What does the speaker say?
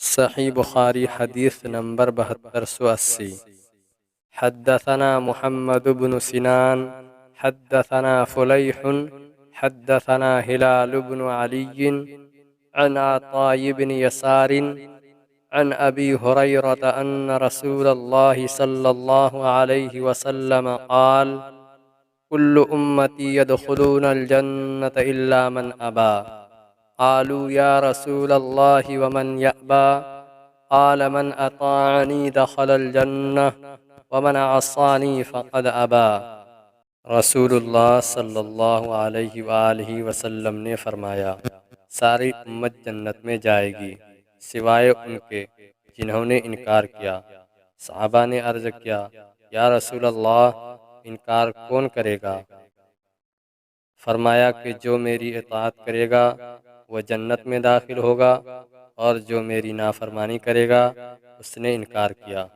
صحیح بخاری حدیث نمبر 7280۔ حدثنا محمد بن سنان حدثنا فلیح حدثنا ہلال بن علی عن عطاء بن يسار عن أبي هريرة أن رسول الله صلى الله عليه وسلم قال: كل أمتي يدخلون الجنة إلا من أبى. قالوا يا رسول الله ومن يأبى؟ قال: من أطاعني دخل الجنة ومن عصاني فقد أبى۔ رسول اللہ صلی اللہ علیہ وآلہ وسلم نے فرمایا، ساری امت جنت میں جائے گی سوائے ان کے جنہوں نے انکار کیا۔ صحابہ نے عرض کیا، یا رسول اللہ، انکار کون کرے گا؟ فرمایا کہ جو میری اطاعت کرے گا وہ جنت میں داخل ہوگا، اور جو میری نافرمانی کرے گا اس نے انکار کیا۔